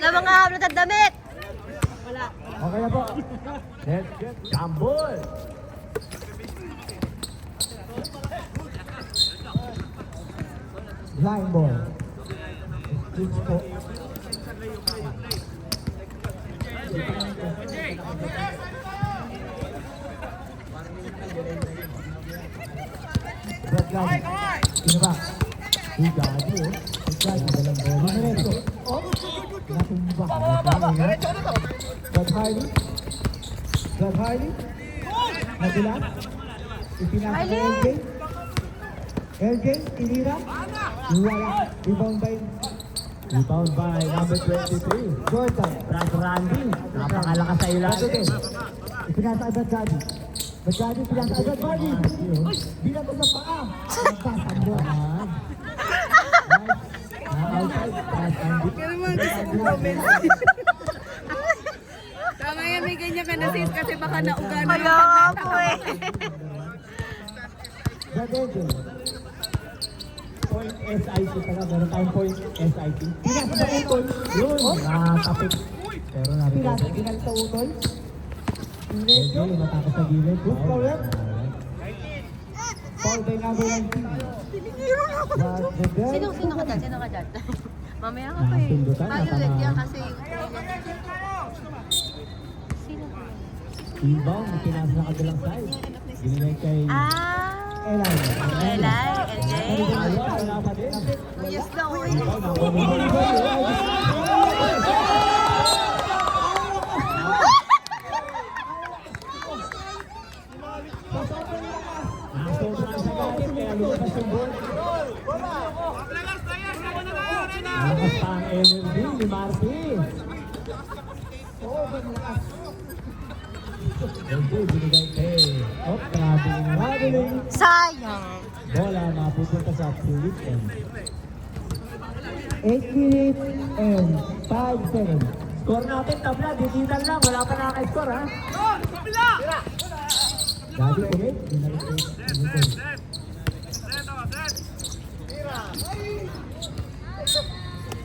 Sa mga hamlat at damit. Wala. Okay na po. Let's get jambol. Line ball. Switch po. Brad Gadi. Sino ba? Si Gadi eh. Si Gadi. Walang bola. Diretso. Oh! Natumba. Brad Harley. Brad Harley. Nagula. Ipinasa kay LJ. LJ, tinira. Wala. Rebound by number 23. Jordan. Brad Randy. Napakalakas sa ilalim. Ipinasa kay Brad Gadi. Brad Gadi, ipinasa kay Brad Gadi. Bilang ko sa paa. Nagtasambo. Outside. Brad Randy. Kaya naman gusto ko comment. Tama yan, may ganyan ka na sis kasi baka naugan na Kaya yung po eh. Brad LJ. Point SIC pala. Meron tayong point SIC. Pinasa sa utol. Yun. Nakatapik. Pero pinasa. Pinasa sa utol. LJ, matapos sa gilid. Good correct. Foul by number 19. Sino ka dyan? Sino ka dyan? Mamaya ka pa eh. Violet yan kasi yung... Sino ka? Rebound. Pinasa sa kabilang side. Binigay kay Eli. Elay, LJ. Wala pa din. Yes na uy. Sobrang sagapin kaya lumabas yung ball. Lakas pa ang energy ni Marty. LJ binigay kay traveling. Sayang. Bola mapupunta sa Philippines. 8 minutes and 5 seconds. Score natin, tabla, digital lang, wala pa nakaka-score ha. Daddy ulit, binalik ko.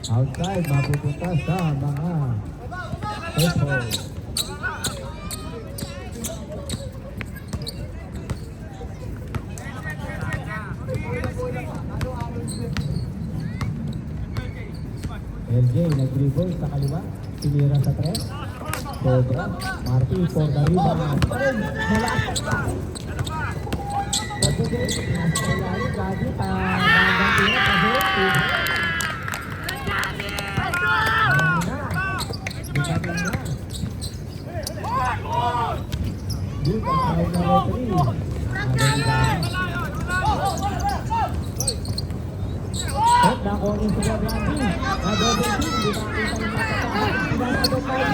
Outside, mapupunta sa mga threshold. LJ nag-dribble sa kaliwa, sinira sa tres. Sobra, Marty for the rebound. Malakas pa. Pagkakit, nasa ilalim, Gadi, pagkakang tira, pagkakit. Dito ang side na referee. At nakunin si Brad Randy. Na-double team. Di makita ng matatahan. Sinasabot tayo.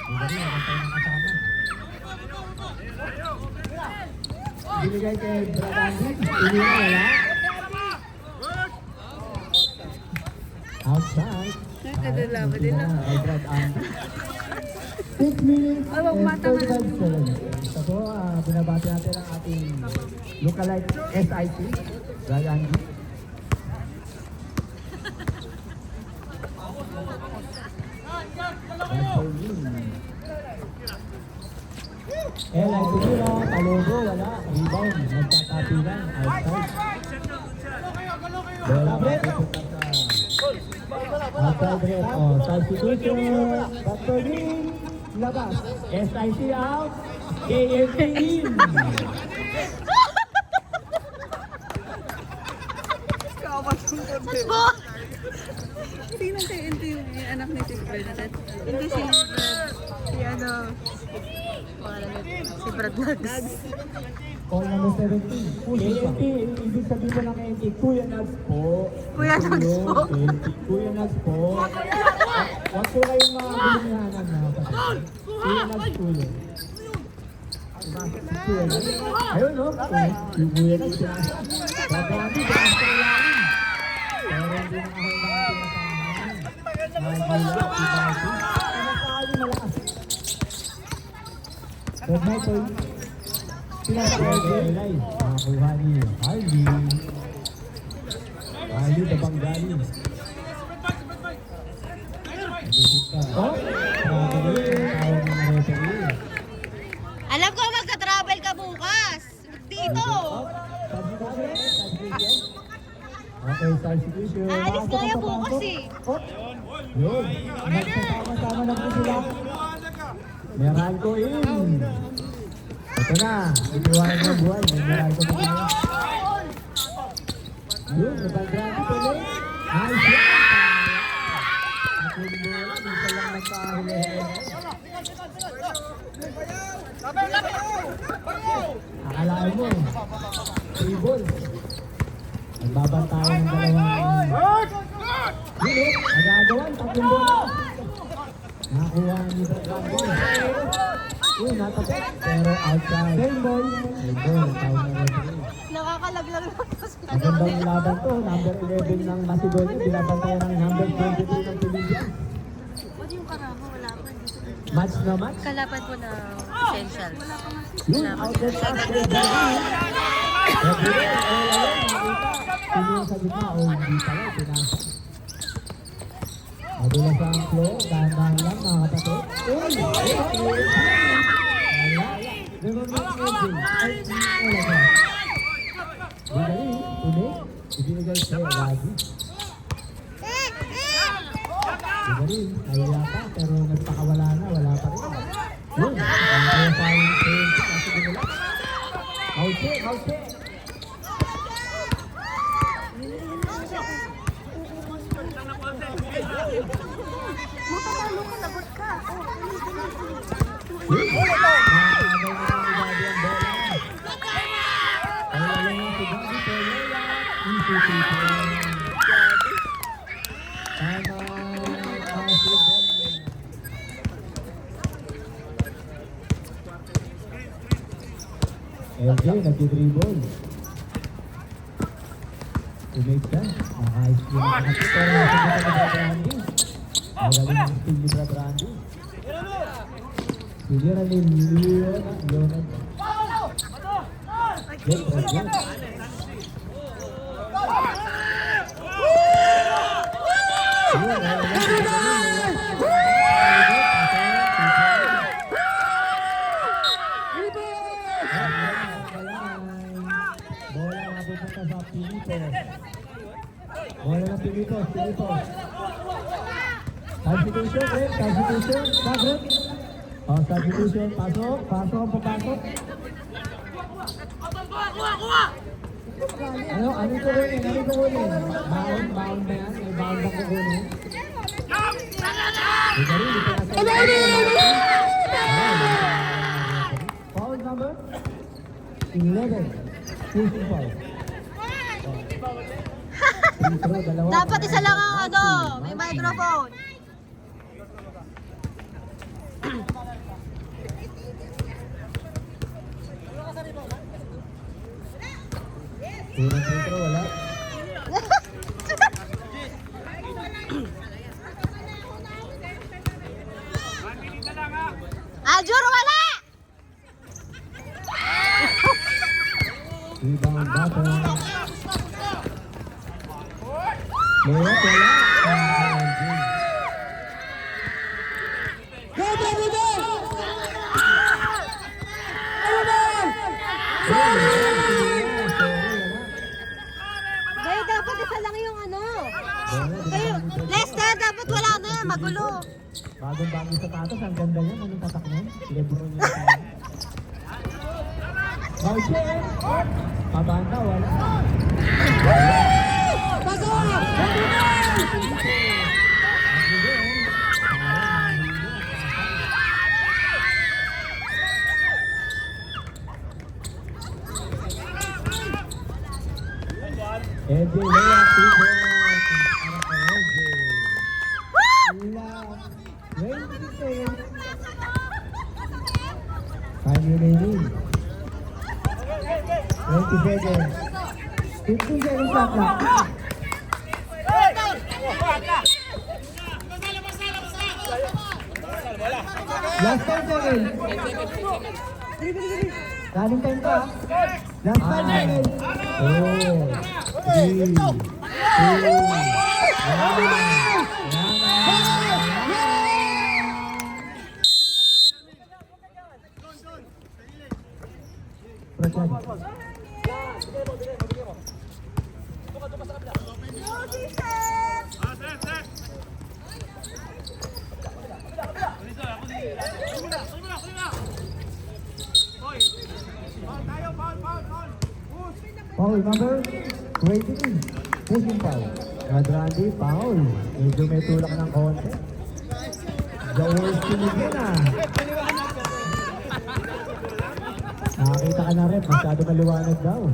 Di makita ng matatahan. Binigay kay Brad Randy. Inira wala. Outside. Nakadalawa din lang. Ay, Brad Randy. 6 minutes Ay, wag and mata 35 seconds. Ito po, binabati natin ang ating lookalike SIT, Brad Randy. Eli Tumira, Talogo, wala. Rebound, nagtatapilan, outside. Bola mapupunta sa outside red. Oh, substitution. Dr. Green, labas. SIC out. KFC in. Bo! Sino kayo ito yung anak ni Sis Bernadette? Hindi si Brad. Si ano. Si Brad Nugs. Call number 17. KFC, ibig sabihin ko ng KFC, Kuya Nugs po. Kuya Nugs po. Kuya Nugs po. Huwag po kayong mga bilinyanan na kapatid. Kuya Nugs po yun. Ayun no? Yung Kuya Nugs siya. Pagkami, dahil sa ilalim. Pero hindi nakahulang ang pinasamahan. Nagulak, si Bati. Red Michael. Pinasa kay LJ. Nakakuha ni Harley. Harley Dabanggali. Oh, Grabe rin, tawag ng referee. Alam ko magka-travel ka bukas. Dito. Okay, substitution. Aalis nga yan bukas eh. Oh, Yun. nagsasama-sama na po sila. Meralco in. Ito na. Itiwanan mo buhay. May Meralco na tayo. Yun. Nabagrami tuloy. Nice yan. Nakunin mo lang. Minsan lang nagkahuli-huli. Akalaan mo. Table. Nagbabantayan ng dalawang. Yun. Nagagawan. Tatlong bola. Nakakuha ni Bragango. Uy, natapos. Pero outside. Game ball. Game ball. Tawag ng referee. Nakakalaglag lang ako. Magandang laban to. Number 11 ng Macedonia. Binabantayan ng number 23 ng Pilipinas. What yung karama? Wala pa. Match na match. Kalaban po ng essential. Yun. Outlet pass. Referee. Sino sa gitna? O hindi pala. Pinasa. Madulas ang flow. Dahan-dahan lang mga kapatid. Uy! Wala. Never mind LJ. Ay, wala ka. Bigay. Unik. Ibinigay sa Lagi. Bigay. Nahiya pa. Pero nagpakawala na. Wala pa rin. Yun. Ang kaya sa yung train. Kasi ginula. Outcheck. Outcheck. Matatalo ka, lagot ka. Yun. Nakakagay na ng Gabi ang bola. Pangalawa nga si Gabi. Pereira. Easy people. Tama. Ashley Bowman. LJ, nagdi-dribble. Tumake ka. Nakahis ko na kasi. Pero nasa kita ni Brad Randy. Magaling ang team ni Brad Randy. Sige na ni Leonard. Leonard. Good, good, good. Bola na pupunta sa Pilipinas. Bola na Pilipinas. Pilipinas. Substitution, Greg. Substitution. Greg. Oh, substitution. Pasok. Pasok ang papasok. Ano kukunin? Ano kukunin? Baon? Baon ba yan? May baon ba kukunin? Foul number 11. Pushing foul. Free throw, dalawa. Dapat isa lang ang ano, may microphone. Unang free throw, wala. Ajur, wala! Rebound battle. Layup, wala. Dahil dapat isa lang yung ano. Kayo, Lester, dapat wala na yan, magulo. Bagong-bago sa tatas, ang ganda niya. Anong tatak niya? Lebron niya tayo. Bauche! Pabanda, wala. Ede, Lea, 2 points. Para kay Ede. Love. 20 seconds. Time remaining. 20 seconds. 15 seconds shot clock. Last 10 seconds. Running time to ah. Last 5 seconds. 4, 3, 2, 1. Foul number 23. Pushing foul. Randy, foul. Medyo may tulak ng konti. Jowers tinigyan na. Nakakita ka na rin, masyado maliwanag daw.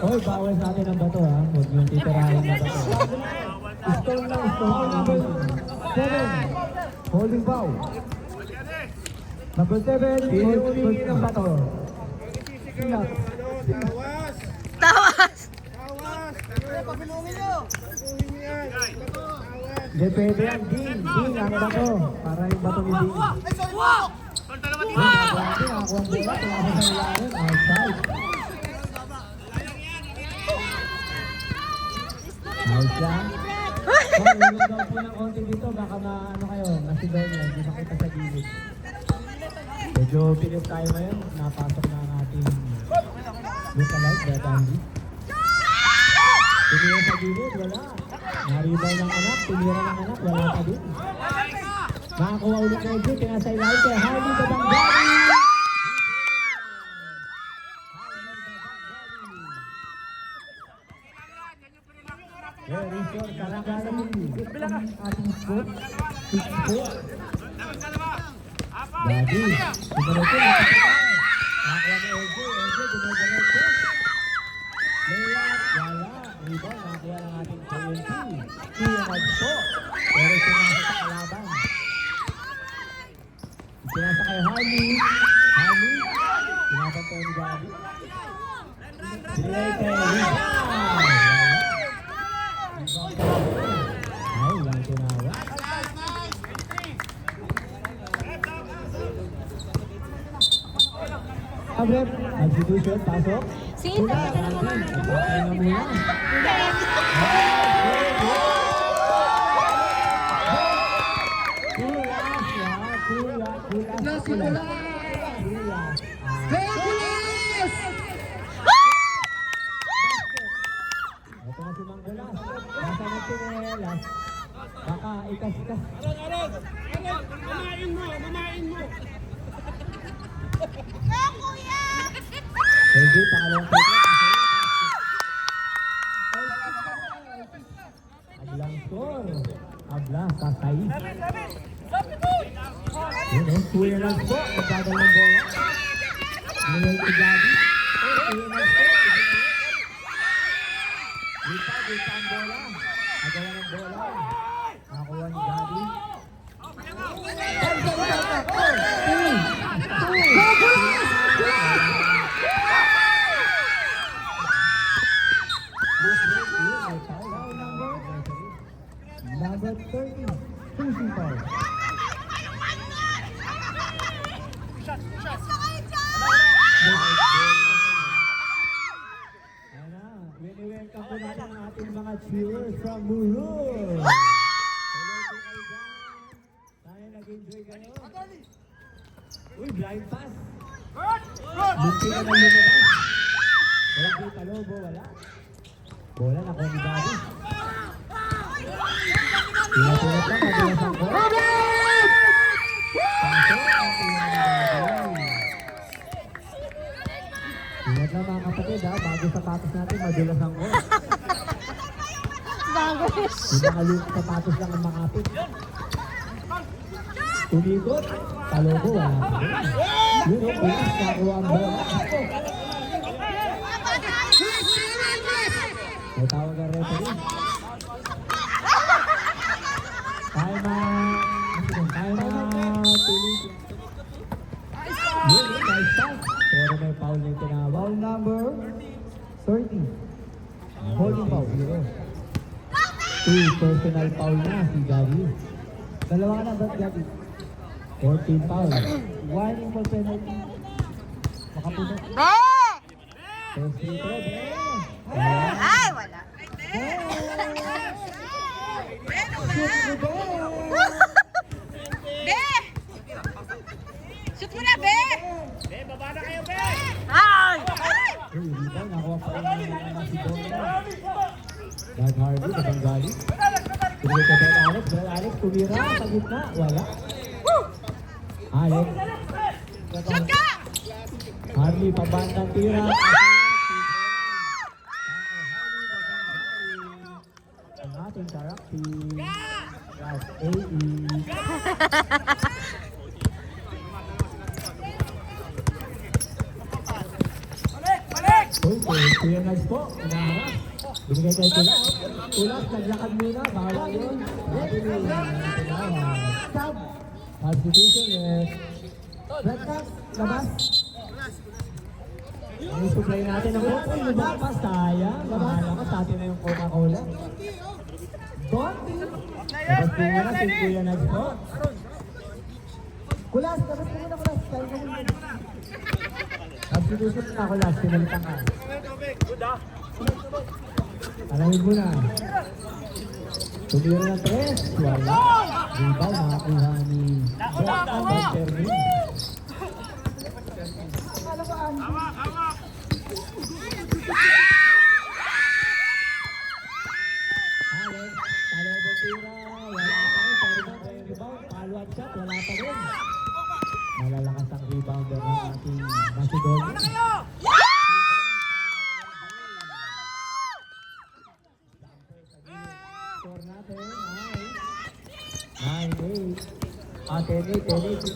Oy, bawal sa atin ang bato ha. Huwag yung titirahin na bato. Stone lang, stone number 7. Holding foul. Number 7, humingi ng bato. Silap. Tawas! Depende yan, Ding, ang bato. Para yung bato ni Ding. Nakakuha ang bola, tumasa sa ilalim, outside. Nice lang. Hulog daw po ng konti dito, baka maano kayo, masigaw niya, hindi makita sa gilid. Medyo pilit tayo ngayon, napasok na ang ating lookalike, Brad Andy. Tinira sa gilid, wala. Naribay ng anak, tinira ng anak, wala pa din. Nakakuha ulit na exit, tinasa ilalim kay Harley Batanggari. Very short, karang-karang ang ating scope. 6 po. Daddy, sumunod ko, nakakuha ni LJ, dumaganod po. Layup, wala. Rebound, nakakuha ng ating KNT. Ianag po. Pero sinasa sa kalaban. Sinasa kay Harley. Harley, sinasa po ni Daddy. Sinilay kay Rebound. Ay, lang tinawa. Abrep, substitution, pasok. Sino? Pagpapay na muna. Ito na si Manggulas. Nasa na tinelas. Baka ikas-ikas. Pwede, pangalawang pwede. Ablang score. Abla, kasay. Yun o, kuya lang po. Magdagal ng bola. Nilay si Gabi. Kuya lang po. Lipa ang bola. Agawa ng bola. Nakakuha ni Gabi. Number 30, pushing foul. Ayan na, wini-welcome po natin ang ating mga cheerers from Murul. Hello po kayo dyan. Sana nag-enjoy kayo. Uy, blind pass. Munti na lumabas. LJ Talobo, wala. Bola na kung ni Gabi. Pinatulot lang, madulas ang ko. Pasok ang pinang Gabi. Ingat lang mga kapatid ha, bago sapatos natin, madulas ang ko. Bago. Yung mga sapatos lang ang makapit. Tumikot, Talobo, wala pa rin. Yun o, pinas, nakuha ang bola. May tawag ang referee. Time out. Yun, nice pass. Pero may foul na yung tinawag. Foul number 30. Holding foul. Personal foul na si Gabi. Dalawa ka na, Gabi. 14 foul. Warning for penalty. Makapunod. Be! First free throw. Ay, wala. Be! Shoot mo na, Be! Be, baba na kayo, Be! Ay! Ay! Uy, rebound. Nakuha pa rin ng si Donna. Doug Harvey, Kabanggali. Tuloy ka Brad Alex. Brad Alex, tumira sa gitna. Wala. Alex. Shoot ka! Harley, pabandang tira. Ang ating karakti. Class AE. Uy, kuya Nags po. Inaharap. Binigay tayo tulas. Tulas, naglakad muna. Bahala yun. Sub. Substitution, yes. Red card, labas. Ang supply natin ng Coca-Cola. Lumabas, sayang. Bahala ka, sa atin na yung Coca-Cola. Donti. Tapos tingnan na si Kuya Nags po. Kulas, labas ka muna, kulas. Kaya ka muna. Substitution na ako last. Pinalitan ka. Alamin mo na. Tumira ng 3. Wala. Rebound, nakakuha ni Brad Alex. Alex, talobong tira. Wala pa rin. Pero rebound, follow-up shot. Wala pa rin. Malalakas ang rebounder ng ating Macedonia. Score natin ay 9-8. 10-8.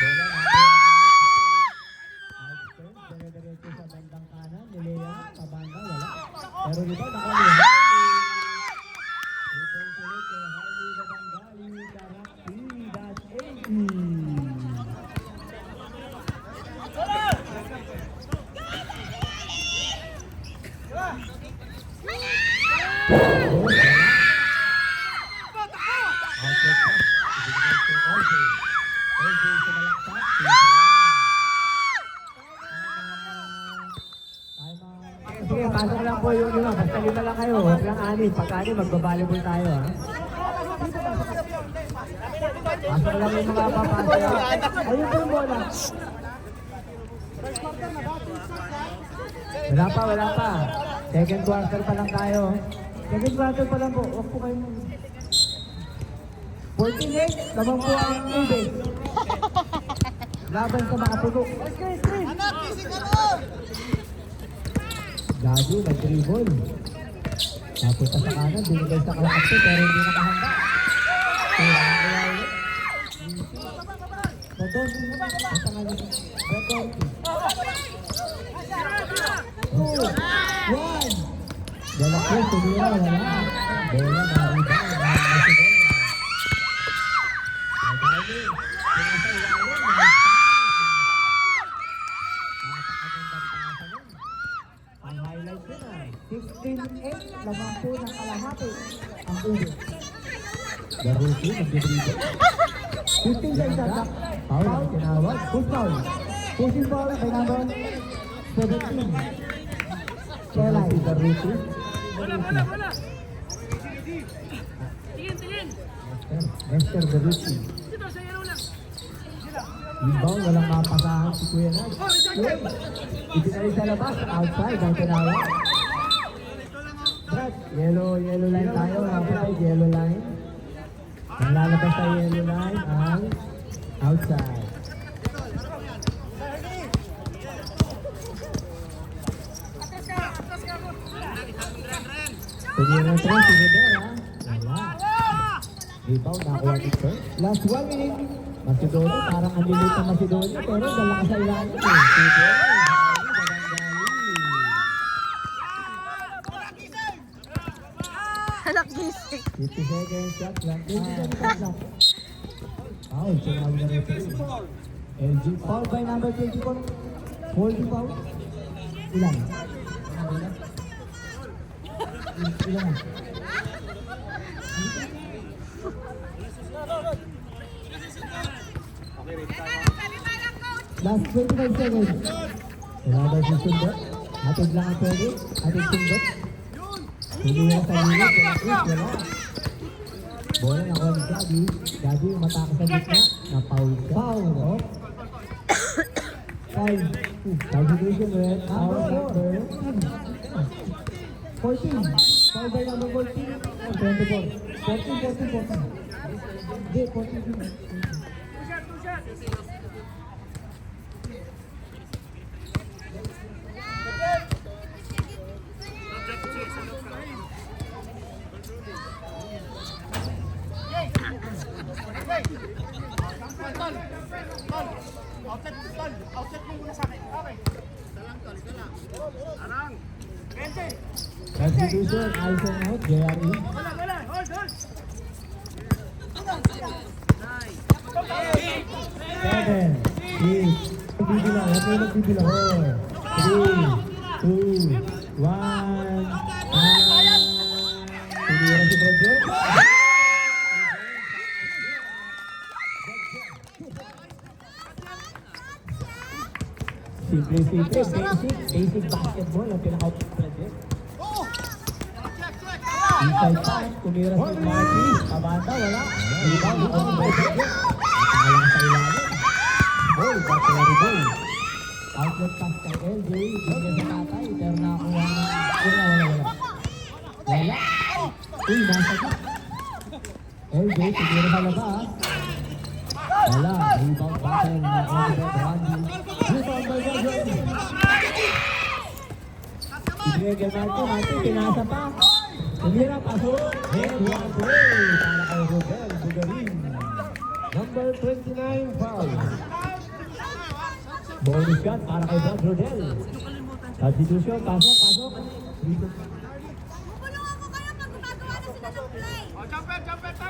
Bola natin. Dire-diretso sa bandang kanan. Nilea, pabanda, wala. Pero dito, nakalihan. Ulit kay Harley Babangali, Karakti-80. Sige, pasok lang po yung 5. Basta 5 lang kayo. Huwag lang 6. Pagka 6, magbabalibol tayo. Ha? Pasok lang yung mga papasok. Ayun po yung bola. Wala pa. Second quarter pa lang tayo. Second quarter pa lang po. Huwag po kayo muna. 14-8, naman po ang ube. Laban sa mga puno. Gagi, nag-dribble. Napunta sa kanan, binigay sa kalakapte, pero hindi nakahanda. Badon. Basta nga nito. Badon. 2, 1. Dalakil, tumira, wala. Bola, nakaiba, nakasigaw. Nagagi, pinasa ilalim, nakaspa. Napakagandang pasa nun. Ang highlight ko na. 16-8, naman po ng kalahati ang ube. The rookie, nag-dribble. 15 sa isa. Foul ang tinawag. Push foul. Pushing foul by number 17. Kailan si the rookie? Esther the rookie. Rebound, walang mapasahan si Kuya Nag. Ipinali sa labas, outside ang tinawag. Brad, yellow line tayo. Outside, yellow line. Ang lalabas sa yellow line ay outside. Pwede yung 3, si Rivera. Wala. Rebound, nakuha ni Kurt. Last 1 minute. Macedonia, parang ang lilit na Macedonia, pero dala ka sa ilalim. Anak gising. 50 seconds, shot clock. 20 seconds lang. Foul, sinabi na referee. LG, Foul by number 24. 40 foul. Ilan? Ilan? Last 25 seconds. Wala daw susundot. Atid lang ang pwede. Atid sundot. Hindi na sa unit. Wala. Bola na on Gabi. Gabi umatake sa gitna. Na-foul ka. Foul, no? 5. Substitution with foul number 14. Foul by number 14. 24. 14. Hindi, 14. Substitution, Alson out, JRE. 7, 8, nagbibilang, huwag mo nagbibilang. 4, 3, 2, 1, Tinira si Bradley. Simple, basic basketball ang pinaka-out ng Bradley. Inside pass, tumira si Marty. Kabata, wala. Rebound, ako ni Bradley. Nakalang sa ilalim. Ball, battery ball. Outlet pass kay LJ. Bigyan sa tatay. Pero nakakuha na. Wala. Uy, nasa ka. LJ, tumira sa labas. Wala. Rebound battle na Oliver Randy. Rebound by Randy. Ibigay Marty, pinasa pa. Tumira, pasok. And one play para kay Rodel Bugarin. Number 29, foul. Bonus shot para kay Brad Rodel. Substitution, pasok. Pupulungan ko kayo pag gumagawa na sila ng play. Jumper tayo.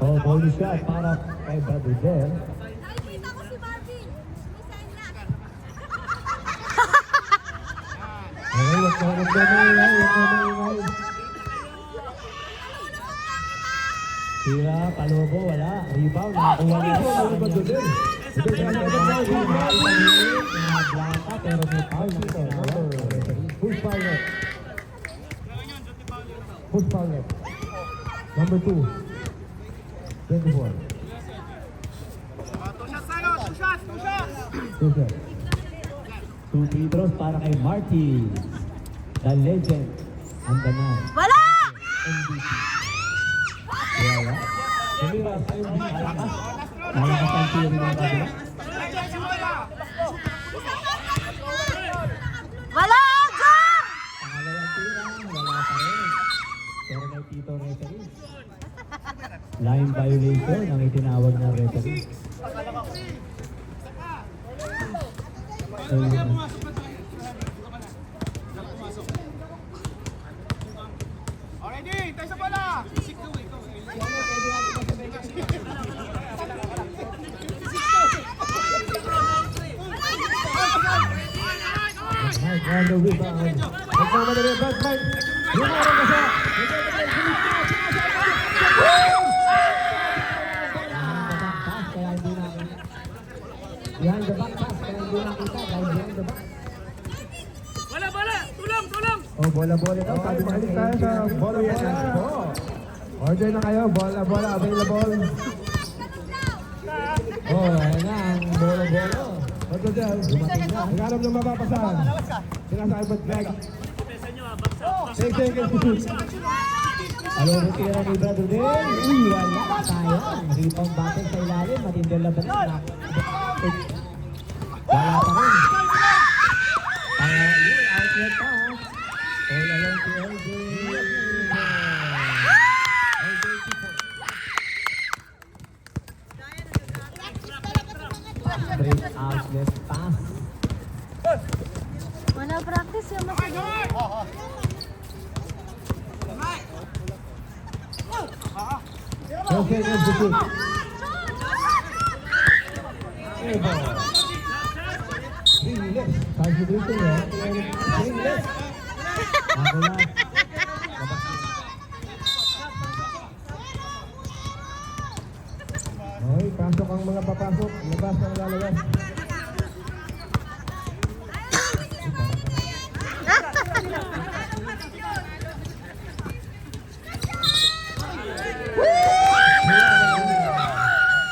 Oh, bonus shot para kay Brad Rodel. Nakikita ko si Marvin. Misahin lang. Okay, wag mo maingay. Tira, Palobo, wala. Rebound, nakakuha nila sa kanya. Blanca, pero may foul na tinawag. Who's foul net? Number 2. 24. Two shots. Two shots. 2 free throws para kay Marty. The legend. And the man. Wala! MVP. Wala. Tumira sa MVP. Malakas ang tiri ng kabila. Wala! Jump! Pangalawang tira, wala pa rin. Pero may tito referee. Line violation ang itinawag ng referee. So, Already, tayo sa bola. Mike on the rebound. Nagmamadali, back Mike. Lumarang ka siya. Behind the back pass, kaya hindi nakita. Behind the back. Bola. Tulong. Oh, bola-bola daw. Sabi Balik tayo sa bola-bola. Order na kayo, bola-bola available. Oh, ayan na ang bola-bola. Ba't ba dyan? Naghanap ng mapapasahan. Sinasakay ba't Greg? 6 seconds to shoot. Aloro tira ni Brad Rodel. Uy, wala. Sayang. Rebound battle sa ilalim. Matindang laban na. Wala pa rin. Yun, outlet pass. All along to LJ. Straight outlet pass. Wala practice yung masagot. 12 seconds to shoot. Ringless. Substitution eh. Ringless. Ako lang. Okay, pasok ang mga papasok. Labas ang lalabas.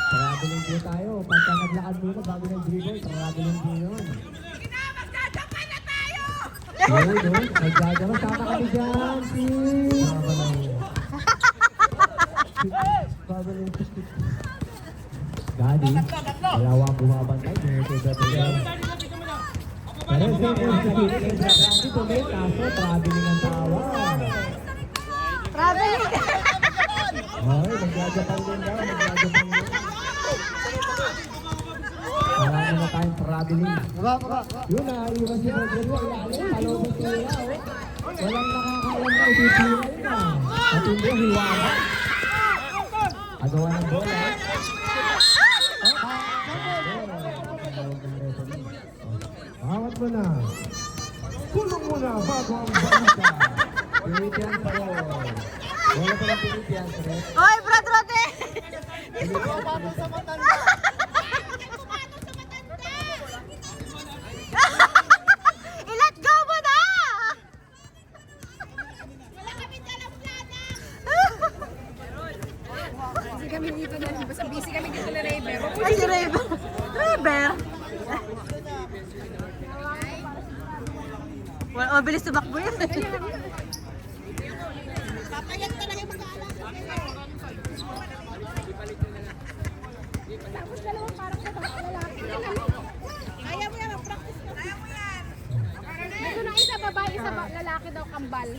Traveling po tayo. Pagka naglakad muna bago nag-dribble, traveling po yun. Oo, no? Nagdadama. Sama kami dyan, please. Sama lang. Traveling po. Daddy, dalawa ang bumabantay. Pero si Tumay, kaso traveling ang tawa. Traveling. Ay, nagjajapan din daw. Nagjajapan din. Marami na tayong traveling. Yun na, iwan si Rodrigo. Halo sa sila. Walang nakakaalam na itutira yun na. At hindi, hiwaga. Agawa ng bola. Awat mo na. Kulong mo na bago ang balita. Pinitian pa rin. Wala pa lang pinitian, sir. Hoy, Brad Rote! I-let go mo na! Busy kami dito na. Basta busy kami dito na Ray. Pero Ay, si Reber. Reber. Well, mabilis tumakbo yun. Papayag talaga yung Tapos dalawang parang sa bawah lalaki. Kaya mo yan, mag-practice ka. Kaya mo yan. Ito na isa babae, isa lalaki daw kambal.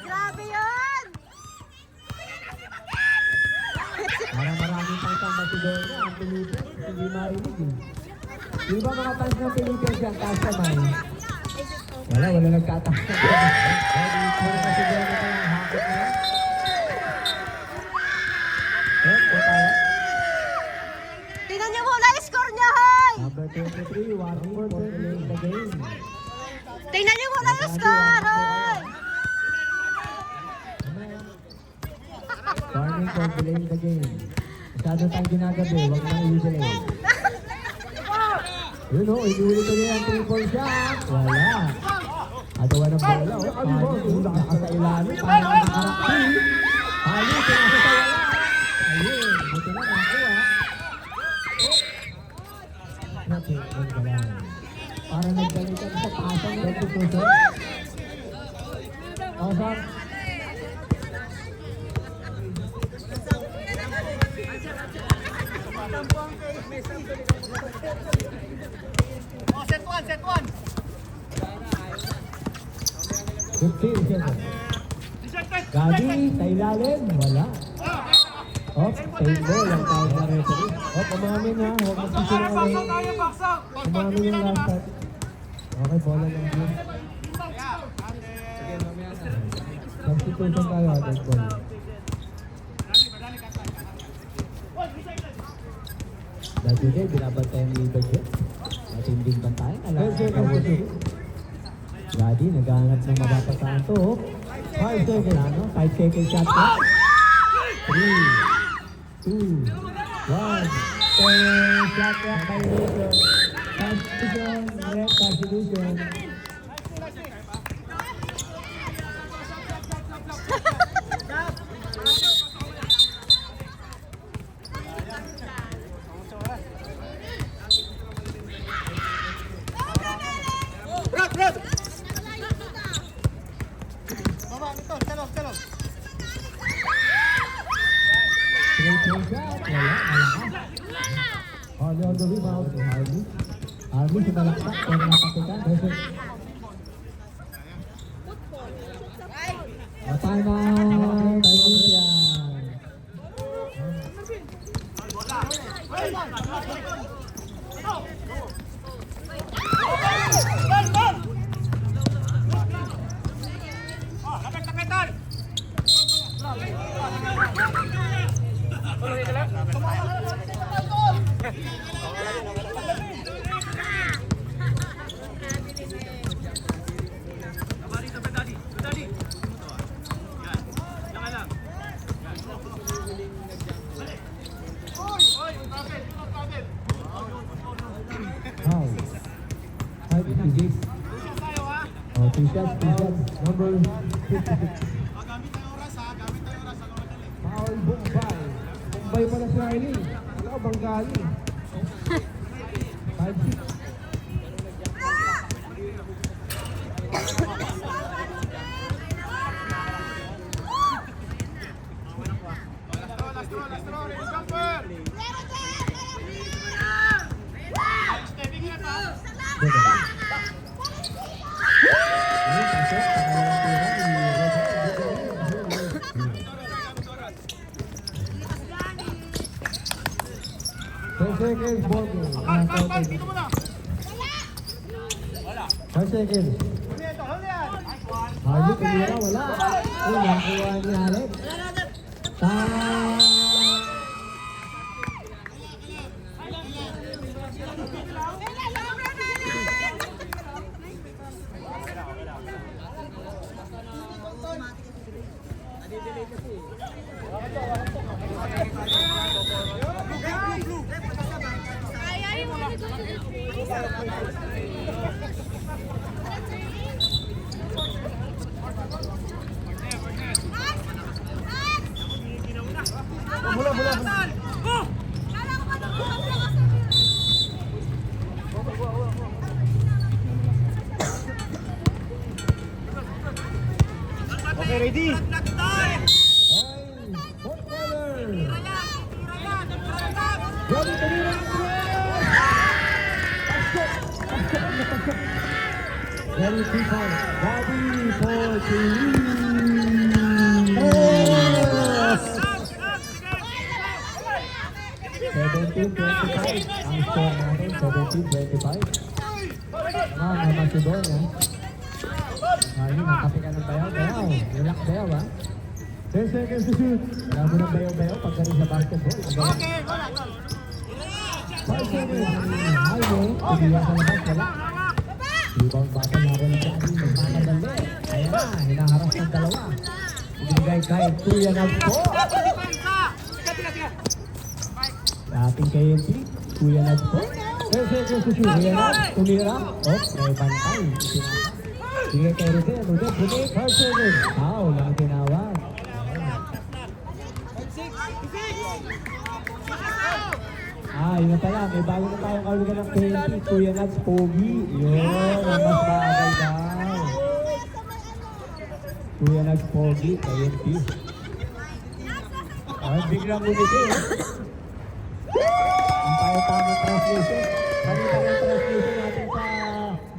Grabe yun! Parang maraming pang masigol na. Ang Pilipinas, hindi marinig eh. Di ba mga fans ng Pilipinas yan, taas kamay? Wala nagkataas na. Puro masigol na tayong hakot na. Po tayo. Tingnan niyo muna yung score niya, hoy! Number 23, warning for delaying the game. Tingnan niyo muna yung score, hoy! Warning for delaying the game. Masyado tayong ginagabi, huwag nang i-delay. Yun o, inulit ko niya ang 3-point shot. Wala. Agawa ng bola. Ayun, nakasa ilalim. Parang nakarakti. Ayun, pinasa sa wala. Ayun, buti na nakakuha. Okay, ganda lang. Parang nagdalitan sa pasang reputation. Osar. Oh, set one, set one. 15 seconds. Gabi, sa ilalim. Wala. Oh, table lang tayo sa referee. Oh, kumamin ha. Huwag magsisinungaling. Tayo, baksak. Kumamin yung last shot. Okay, bola lang din. Substitution tayo, dead ball. Dati din, binabantayan ni Ibadjet. Matinding bantayan. Alam ko. Daddy, naghahanap ng mapapasaan to. 5 seconds. Ano? 5 seconds shot ko. 3, 2, 1. Shot ko. Substitution. Substitution. Straight shot. Wala. Malakas. Harley on the rebound. Harley. Harley sa balaksak. Pero napatikan. Time out. Oh, two shots. Number 56. Paul Bombay. Bombay pala si Riley. Ano, Bengali. 5-6. Seconds, ball game. 5 seconds. Harvey, tumira, wala. Uy, nakuha ni Alex. Okay, ready? Fourth quarter. Ready, tumira. Ready, 3 points. Ready for three. 17-25. Ang score natin, 17-25. May Macedonia. Ayun, nakapi ka ng bayaw. Relax bayaw, ha? 10 seconds to shoot. Wala mo ng bayaw pagdating sa basketball. Okay, wala. 5 seconds. Highway, tumiya sa labas, wala. Rebound battle na rin siya. Nagmamadali. Ayan na, hinaharap ng dalawa. Ibigay kay Tuya Nagpo. Dating kay NT, Tuya Nagpo. 10 seconds to shoot. Tuya Nag, tumira. Oh, may bantay. Bigay kay Rodel. Rodel, bunik. 5 seconds. Foul ang tinawag. Yun na pala. May bago na tayong kaulugan ng 20. Tuya Nag, Pogi. Yun, ang mas bagay daw. Tuya Nag, Pogi, kay NT. Ay, biglang umiti. Ang tayo tamang translation. Kanina yung translation natin sa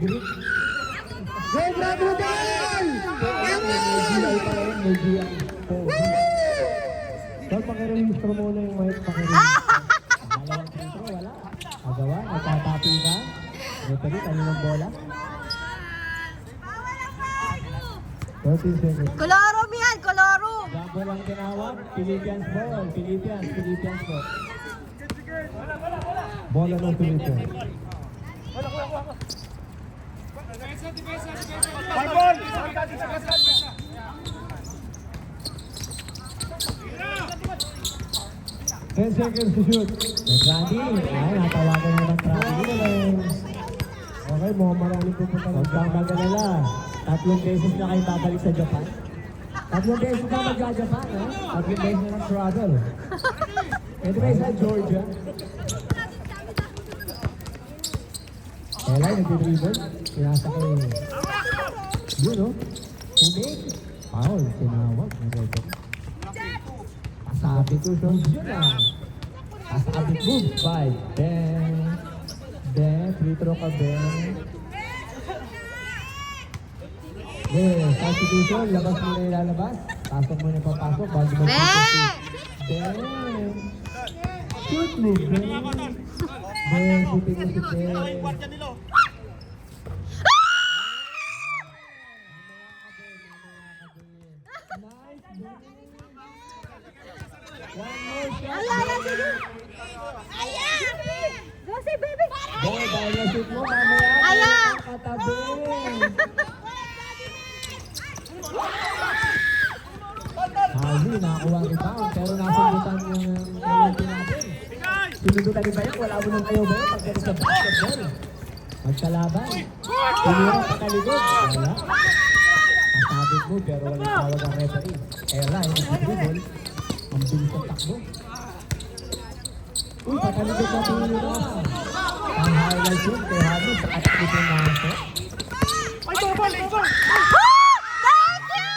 Greek. Great job, Rodel! May pala yun, may GI. Sir, pakirehistro muna yung mic. Pangalawang sentro, wala. Agawa, nagtatapi ka. Referee, kaninang bola. 13 seconds. Koloro, Mian, koloro. Jumbo lang tinawag. Philippines ball. Philippines ball. Bola ng Philippines. Five ball! 10 seconds to shoot. Randy, ay, natawagan na ng traveling. Okay, mukhang maraming pupunta ng Huwag kang mag-alala. 3 beses na kayo babalik sa Japan. 3 beses na mag-Japan, ha? 3 beses na ng travel. Pwede kayo sa Georgia. Elay, nag-dribble. Pinasa kayo. Yun, no? Umig. Foul, tinawag. Pasabit ko siya. Yun na. Pasabit move. 5, 10, free throw ka, Ben. Substitution, labas mo na ilalabas. Pasok mo na papasok bago mo Ben! Ben! Shoot mo, Ben! Ben, shooting mo si Ben. Go say baby. Ben, dahil na-shoot mo, mamaya. Ayan! Katabi! Harvey, nakakuha ni Pao, pero nasundutan yung penalty natin. Sinudutan ni Bayak, wala mo nang ayaw ba yun pagdating sa basketball. Magkalaban. Tinira pa kaligod. Wala. Masabit mo pero walang tawag ang referee. Era, yung dribble. Ang bilis ang takbo. Uy, pakaligod na tinira. Ang highlight yun kay Javi sa at-tip ng maso. Ay, tubol! Tubol! Thank you!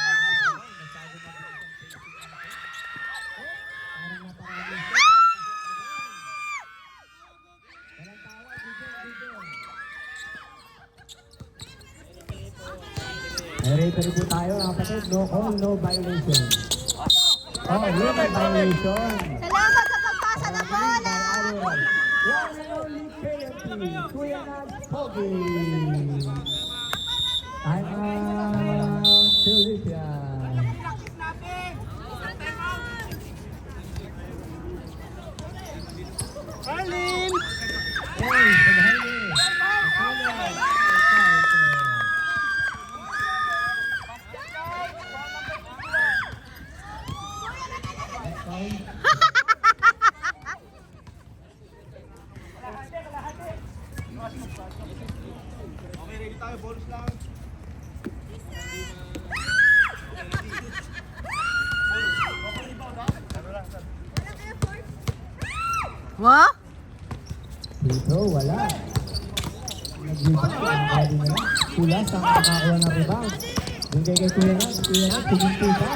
May referee po tayo, kapatid. No call, no violation. Oh, yun ang violation. Salamat sa pagpasa ng bola! One and only penalty. Kuya Nat Pogi. Time out, Philippines. Arlene! Hey, Jaime. Okay, ready tayo. Bonus lang. What? Dito, wala. Nag-rebound. Pwede na lang. Kulas ang nakakuha ng rebound. Yung kay Kuya Nat. Kuya Nat, tigil-tiga.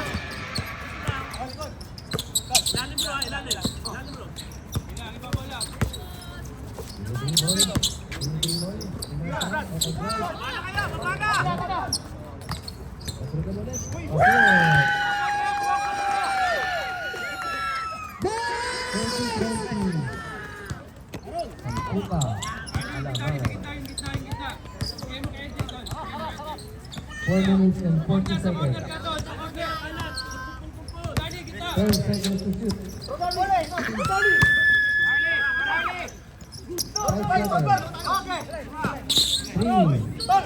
Buka. Alabang. 4 minutes and 40 seconds. 10 seconds to shoot. 5 seconds. 3,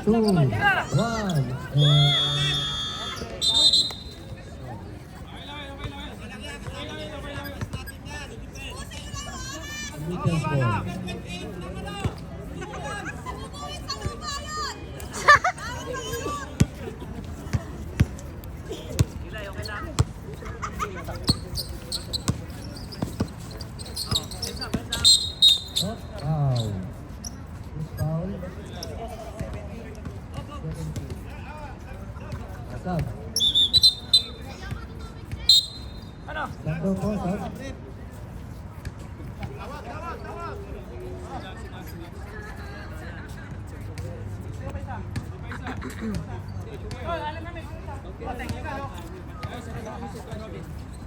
2, 1, Lucas ball. Oh, wow. This foul. Sub. Sub po, sub.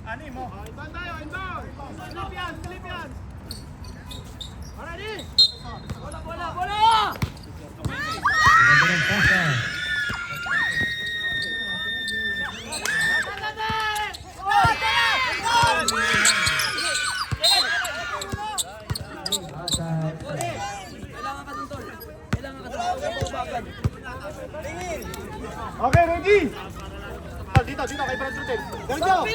Ano mo? Inbound tayo, inbound! Philippines! Philippines! Ready? Bola, bola, bola! Ganda ng pass, ah. Okay, ready? Dito, dito, kay Brad Rutel. There we go!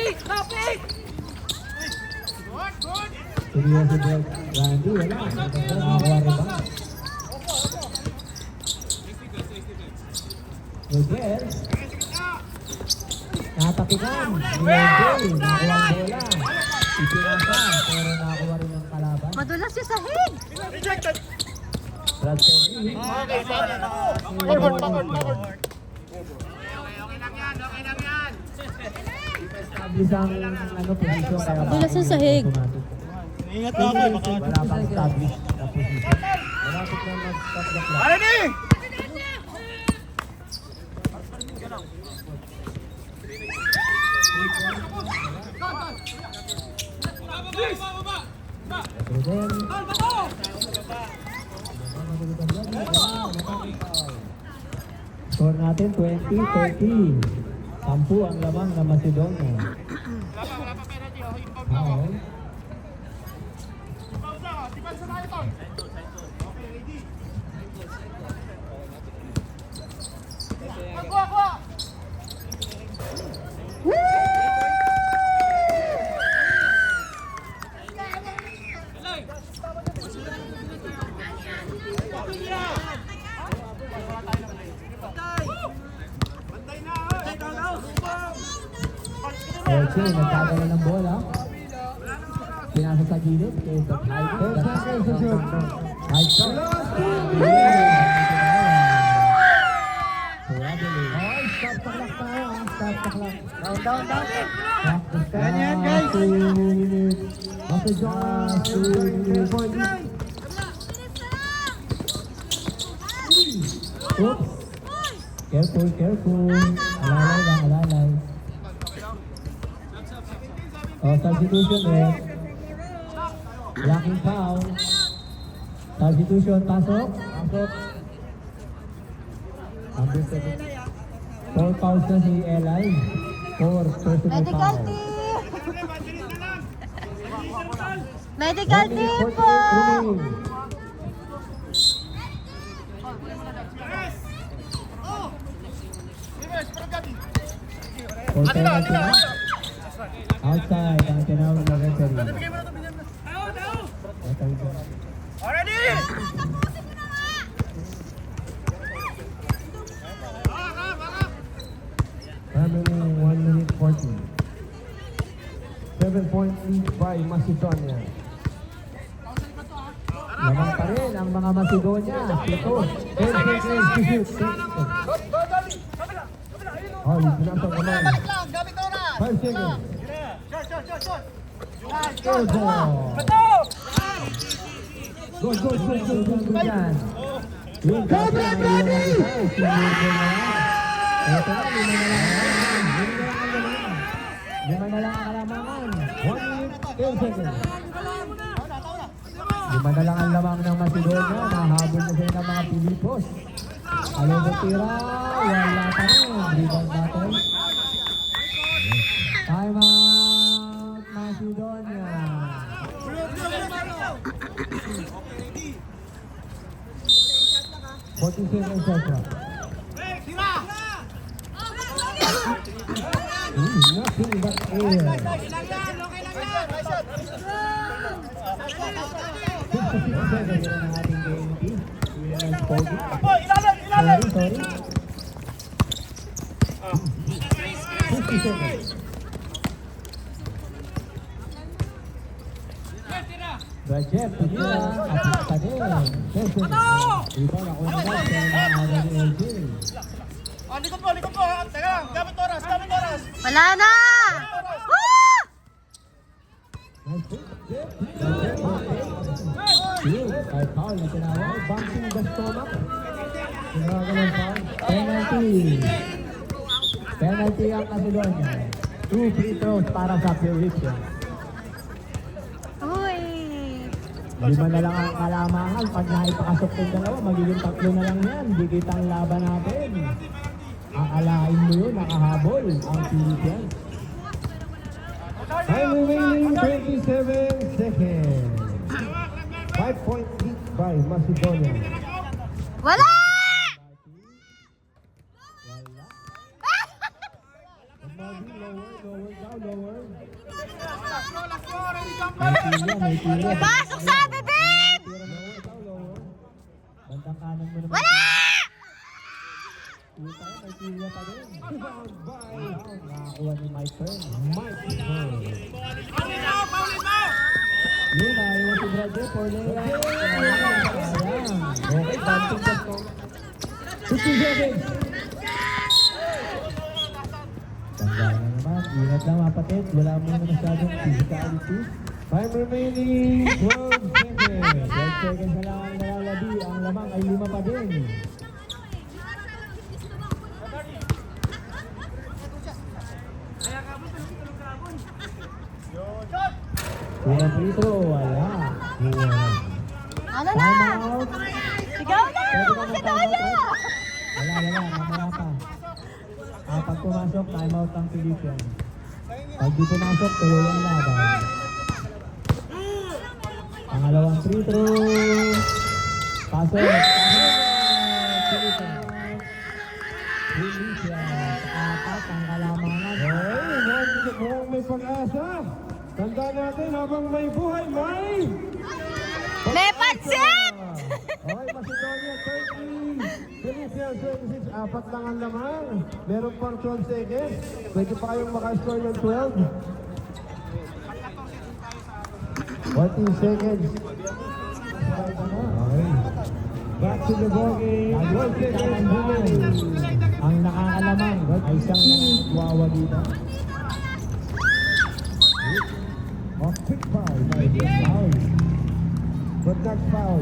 Seryoso ball. Randy, wala. Nakakuha rebound. Miguel. Natapikan. Miguel. Nakuha ang bola. Ipinasa. Pero nakakuha rin ang kalaban. Madulas yung sahig! Rejected! Brad Perry. Okay, forward, forward, forward. Establish ang posisyon. Kaya Madulas yung sahig. Ingat na ako, baka... Wala pang establish na posisyon. Malapit na mag-stop the clock. Ready? Ruben. Score natin 20-30. 10 ang lamang na Macedonia. Foul. Depensa tayo, Ton. Okay, ready? Kuha, kuha! Oche, nagkadala ng bola. Pinasa sa gilid. Kaya sa high. 10 seconds to shoot. High shot. Ay, stop the clock tayo ah. Stop the clock. Down. Ganyan guys. 2 minutes. Basta John. 2 minutes. Oops. Careful. Alalay. Oh, substitution eh. Blocking foul. Substitution, pasok. Number 7. 4 fouls na si Eli. 4 personal Medical foul. team! Medical 1 minute team 48 po! remaining. For penalty na. Outside ang tinawag na referee. Remaining 1 minute 40. 7-point lead by Macedonia. Lamang pa rin ang mga Macedonia. Ito. 10 seconds to shoot. 10 seconds. Oh, pinasok naman. 5 seconds. Good ball. Go dyan. Yung kasi ang ilang na isa. Ito na, lima na lang ang kalamangan. 1 minute 10 seconds. Lima na lang ang lamang ng Macedonia. Nahabol na sila ng mga Pilipos. Along tira. Wala pa rin. Rebound battle. Time out, Macedonia. $47 extra. Nothing but air. 56 seconds ang ating KNP. Sorry. 50 seconds. Brajev, pinila, at pa din. 10 seconds. Iba na kung naman sa mga ni LJ. Likod po. Teka lang, gamit oras. Wala na! Woo! Yun, ay foul na tinawag. Bouncing the stomach. Tinawag ng foul. Penalty ang Macedonia. 2 free throws para sa Purifian. Uy! 5 na lang ang kalamangan. Pag naipakasok yung dalawa, magiging 3 na lang yan. Di kita ang laban natin. Akalain mo yun, nakahabol ang Purifian. Time remaining 27 seconds. 5-point lead by Macedonia. Wala! Lower. May tira. Pasok sa bibig! Bandang kanan mo naman. Wala! May tira pa din. Nakakuha ni Mike Turn. Yun, ayaw si Brajev for layup. Okay, bunting ka to. 50 seconds. Tanda na naman, ingat lang kapatid. Wala mo na masyadong physicality. Time remaining 12 seconds. 12 seconds na lang ang nalalabi. Ang lamang ay 5 pa din. Unang free throw, wala. Ano na? Time out. Sigaw na! Pwede ka Macedonia! Wala, mamaya pa. Pag pumasok, time out ang Philippine. Pag di pumasok, tuloy ang laban. Pangalawang free throw. Pasok. Philippine. Apat ang kalamangan. Mukhang may pag-asa. Tanda natin habang may buhay, may... May pansit! Okay, Macedonia 30. Philippines 26. Apat lang ang laman. Meron pang 12 seconds. Pwede pa kayong makascore ng 12. 14 seconds. Okay. Back to the ballgame. 12 seconds remaining. Ang nakakalaman ay isang wawagitan. Off quick foul. Foul. But not foul.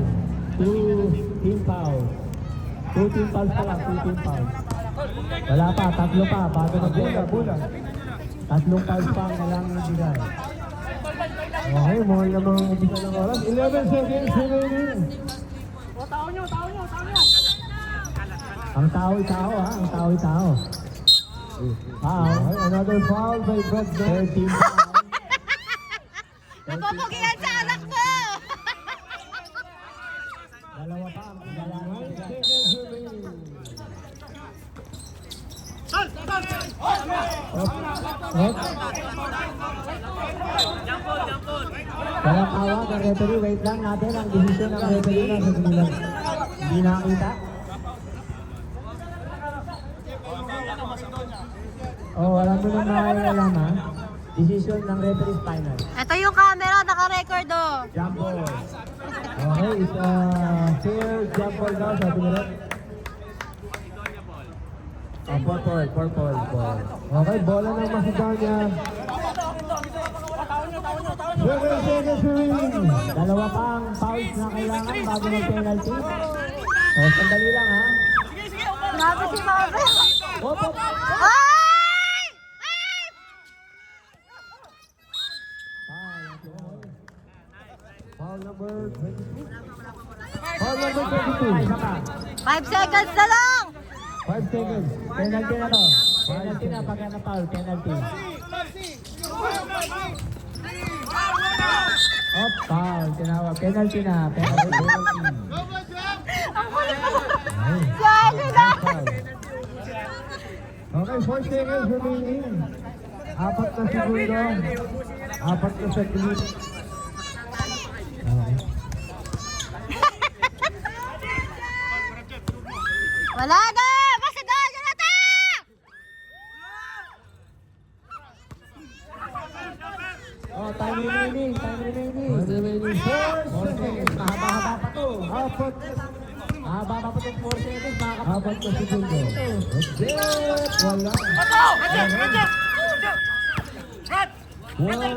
2 team fouls. 2 team fouls pa lang, 2 team fouls. Wala pa, tatlo pa, bago na Bola, bola. Tatlong fouls pa ang kailangan ibigay. Okay, mahal na mga umpisa ng oras. 11 seconds remaining. Ang tao-tao ha, ang tao-tao. Foul. Okay, another foul by Brad Beck. Third team foul. Napapagilan sa anak mo! Dalawa pa ang kailangan 9 ibigay. seconds remaining. Walang awag ang referee, wait lang natin ang desisyon ng referee na sa bilang. Hindi nakakita. Oh, wala mo na makakailan ha. Decision ng referee final. Ito yung camera, naka-record oh. Jump ball. Okay, it's a fair jump ball daw, sabi nila. Purple ball. Okay, bola ng Macedonia. 7 seconds remaining. Dalawa pa ang fouls na kailangan bago mag-penalty. O, sandali lang ha. Grabe si Mama. Op. Ay! Ay! Foul number 22. Foul number Ay, 22. isa pa. 5 seconds na lang! 5 seconds. Penalty na to. Penalty na pagka na-foul. Penalty. Op, foul. Tinawag. Penalty na. Penalty. Si Ali na! Okay, 4 seconds remaining. 4 na segundo. 4 na seconds. Okay. Wala na! Macedonia na ta! Oh, time remaining. Time remaining. Time remaining 4 4 seconds. seconds. Mahaba-haba pa to. 4 Mahaba pa to 4 seconds. Apat na segundo. That's it. Wala. One.